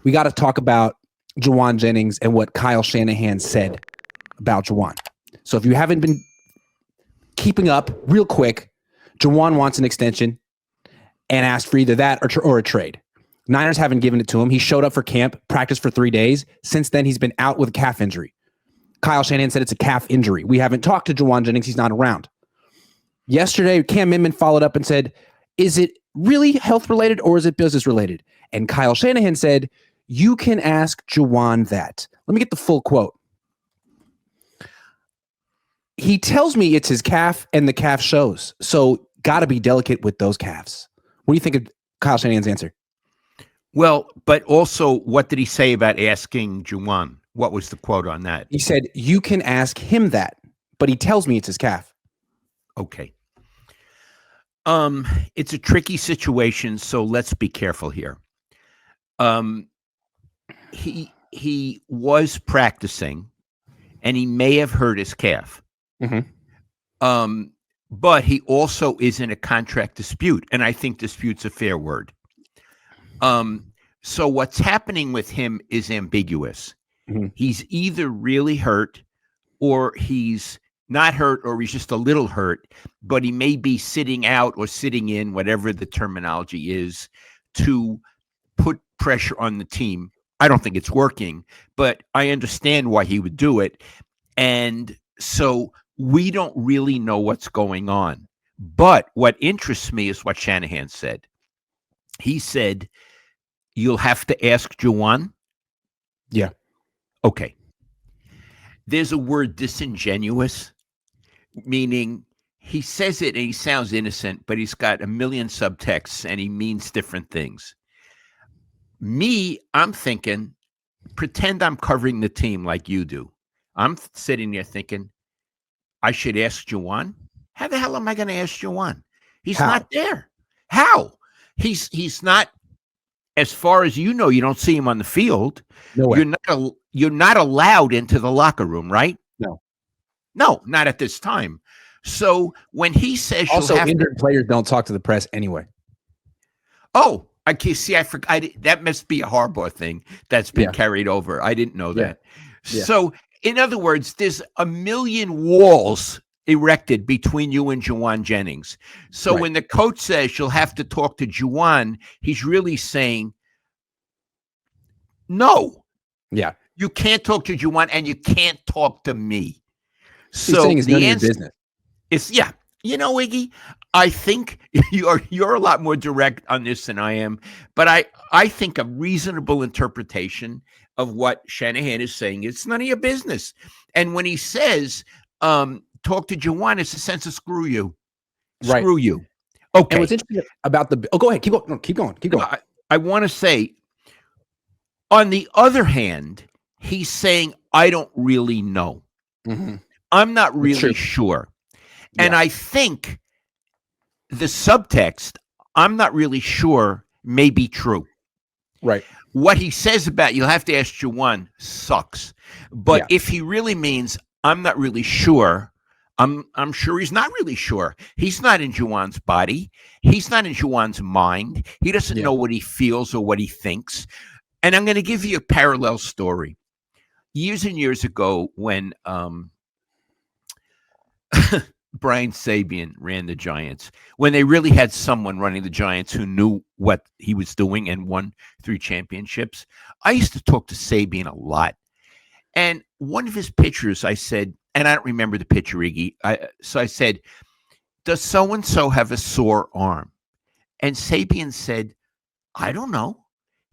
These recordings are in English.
we got to talk about Jauan Jennings and what Kyle Shanahan said about Jauan. So if you haven't been keeping up, real quick, Jauan wants an extension and asked for either that or a trade. Niners haven't given it to him. He showed up for camp, practiced for 3 days. Since then, he's been out with a calf injury. Kyle Shanahan said it's a calf injury. We haven't talked to Jauan Jennings. He's not around. Yesterday, Cam Minman followed up and said, is it really health-related or is it business-related? And Kyle Shanahan said, you can ask Jauan that. Let me get the full quote. He tells me it's his calf and the calf shows. So got to be delicate with those calves. What do you think of Kyle Shanahan's answer? Well, but also, what did he say about asking Jauan? What was the quote on that? He said, you can ask him that, but he tells me it's his calf. Okay. It's a tricky situation, so let's be careful here. He was practicing, and he may have hurt his calf. Mm-hmm. But he also is in a contract dispute, and I think dispute's a fair word. So what's happening with him is ambiguous. Mm-hmm. He's either really hurt, or he's not hurt, or he's just a little hurt, but he may be sitting out or sitting in, whatever the terminology is, to put pressure on the team. I don't think it's working, but I understand why he would do it. And so we don't really know what's going on. But what interests me is what Shanahan said. He said, you'll have to ask Jauan. Yeah. Okay. There's a word, disingenuous, meaning he says it and he sounds innocent, but he's got a million subtexts and he means different things. Me, I'm thinking, pretend I'm covering the team like you do. I'm sitting there thinking, I should ask Jauan. How the hell am I going to ask Jauan? He's not there. How? He's not, as far as you know, you don't see him on the field. No way. You're not allowed into the locker room, right? No, not at this time. So when he says, also injured players don't talk to the press anyway. Oh, I can see. I forgot. That must be a Harbaugh thing that's been carried over. I didn't know that. Yeah. So, in other words, there's a million walls erected between you and Jauan Jennings. So when the coach says you'll have to talk to Jauan, he's really saying, no. Yeah. You can't talk to Jauan and you can't talk to me. So he's saying it's none of your business. It's you know, Iggy, I think you're a lot more direct on this than I am, but I think a reasonable interpretation of what Shanahan is saying, it's none of your business. And when he says, talk to Jauan, it's a sense of screw you. Screw you. Okay. And what's interesting about go ahead, keep going. I want to say, on the other hand, he's saying, I don't really know. Mm-hmm. I'm not really sure. Yeah. And I think the subtext, I'm not really sure, may be true. Right. What he says about you'll have to ask Jauan sucks. But if he really means I'm not really sure, I'm sure he's not really sure. He's not in Jauan's body. He's not in Jauan's mind. He doesn't know what he feels or what he thinks. And I'm going to give you a parallel story. Years and years ago, when Brian Sabian ran the Giants, when they really had someone running the Giants who knew what he was doing and won 3 championships, I used to talk to Sabian a lot. And one of his pitchers, I said, and I don't remember the pitcher, Iggy, so I said, does so-and-so have a sore arm? And Sabian said, I don't know.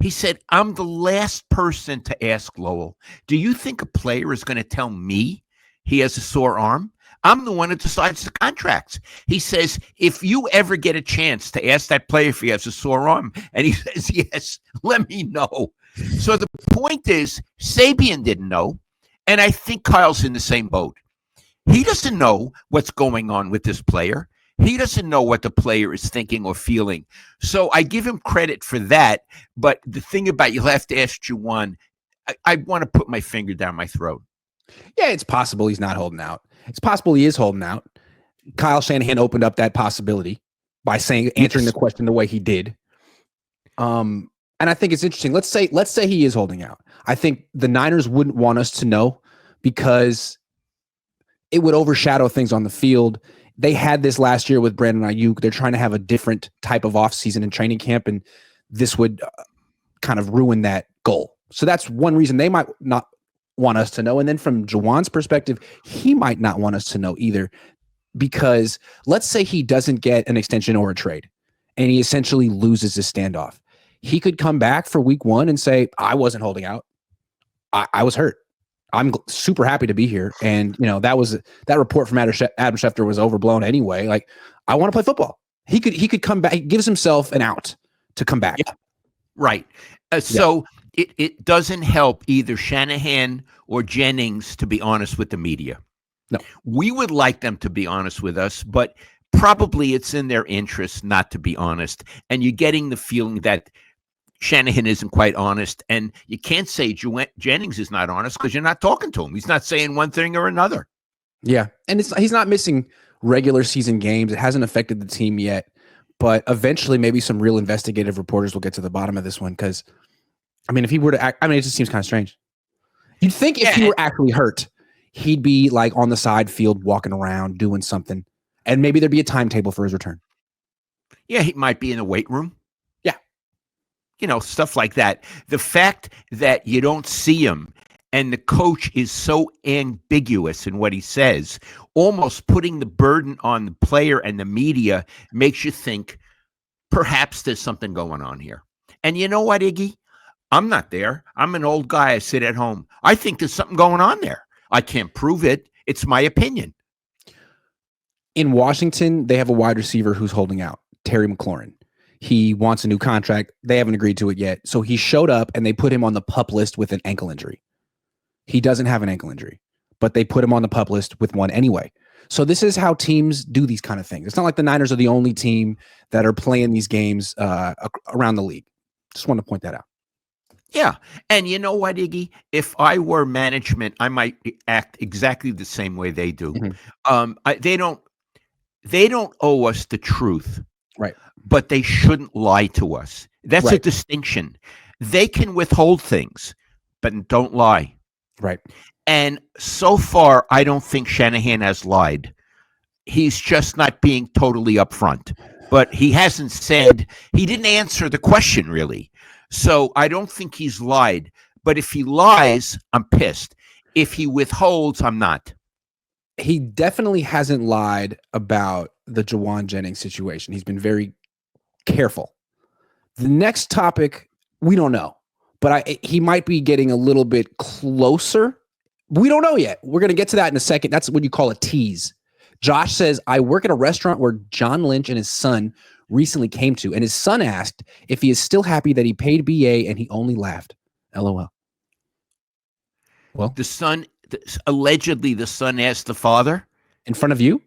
He said, I'm the last person to ask Lowell. Do you think a player is going to tell me he has a sore arm? I'm the one who decides the contracts. He says, if you ever get a chance to ask that player if he has a sore arm, and he says, yes, let me know. So the point is, Sabian didn't know, and I think Kyle's in the same boat. He doesn't know what's going on with this player. He doesn't know what the player is thinking or feeling. So I give him credit for that. But the thing about you'll have to ask Jauan, I want to put my finger down my throat. Yeah, it's possible he's not holding out. It's possible he is holding out. Kyle Shanahan opened up that possibility by answering the question the way he did. and I think it's interesting. Let's say he is holding out. I think the Niners wouldn't want us to know because it would overshadow things on the field. They had this last year with Brandon Ayuk. They're trying to have a different type of offseason and training camp, and this would kind of ruin that goal. So that's one reason they might not want us to know. And then from Jauan's perspective, he might not want us to know either, because let's say he doesn't get an extension or a trade and he essentially loses his standoff. He could come back for week 1 and say, I wasn't holding out. I was hurt. I'm super happy to be here. And, that report from Adam Schefter was overblown anyway. Like, I want to play football. He could come back. He gives himself an out to come back. Yeah. Right. So it doesn't help either Shanahan or Jennings to be honest with the media. No. We would like them to be honest with us, but probably it's in their interest not to be honest. And you're getting the feeling that Shanahan isn't quite honest. And you can't say Jennings is not honest because you're not talking to him. He's not saying one thing or another. Yeah. And he's not missing regular season games. It hasn't affected the team yet. But eventually, maybe some real investigative reporters will get to the bottom of this one. Because, if he were to act, it just seems kind of strange. You'd think if he were actually hurt, he'd be like on the side field, walking around, doing something. And maybe there'd be a timetable for his return. Yeah, he might be in the weight room. Yeah. Stuff like that. The fact that you don't see him and the coach is so ambiguous in what he says, almost putting the burden on the player and the media, makes you think perhaps there's something going on here. And you know what, Iggy? I'm not there. I'm an old guy. I sit at home. I think there's something going on there. I can't prove it. It's my opinion. In Washington, they have a wide receiver who's holding out, Terry McLaurin. He wants a new contract. They haven't agreed to it yet. So he showed up and they put him on the PUP list with an ankle injury. He doesn't have an ankle injury, but they put him on the PUP list with one anyway. So this is how teams do these kind of things. It's not like the Niners are the only team that are playing these games around the league. Just want to point that out. Yeah. And you know what, Iggy? If I were management, I might act exactly the same way they do. Mm-hmm. They don't owe us the truth. Right. But they shouldn't lie to us. That's right. A distinction. They can withhold things, but don't lie. Right. And so far, I don't think Shanahan has lied. He's just not being totally upfront. But he hasn't said, he didn't answer the question, really. So I don't think he's lied. But if he lies, I'm pissed. If he withholds, I'm not. He definitely hasn't lied about the Jauan Jennings situation. He's been very careful. The next topic, we don't know. But he might be getting a little bit closer. We don't know yet. We're going to get to that in a second. That's what you call a tease. Josh says, I work at a restaurant where John Lynch and his son recently came to, and his son asked if he is still happy that he paid BA, and he only laughed. LOL. Well, allegedly the son asked the father. In front of you?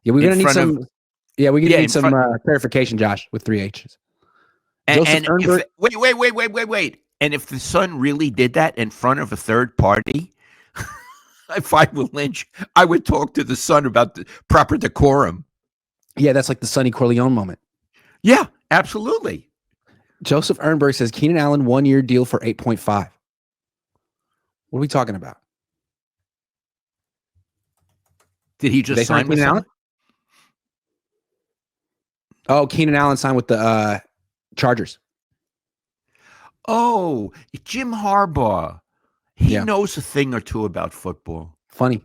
Yeah, we're going to need some. We're going to need some clarification, Josh, with 3 H's. And wait. And if the son really did that in front of a third party, if I were Lynch, I would talk to the son about the proper decorum. Yeah, that's like the Sonny Corleone moment. Yeah, absolutely. Joseph Ehrenberg says Keenan Allen 1-year deal for 8.5. What are we talking about? Did he just sign with Keenan Allen? Oh, Keenan Allen signed with the Chargers. Oh, Jim Harbaugh. He knows a thing or two about football. Funny.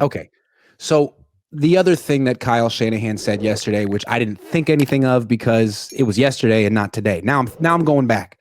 Okay. So the other thing that Kyle Shanahan said yesterday, which I didn't think anything of because it was yesterday and not today. Now I'm going back.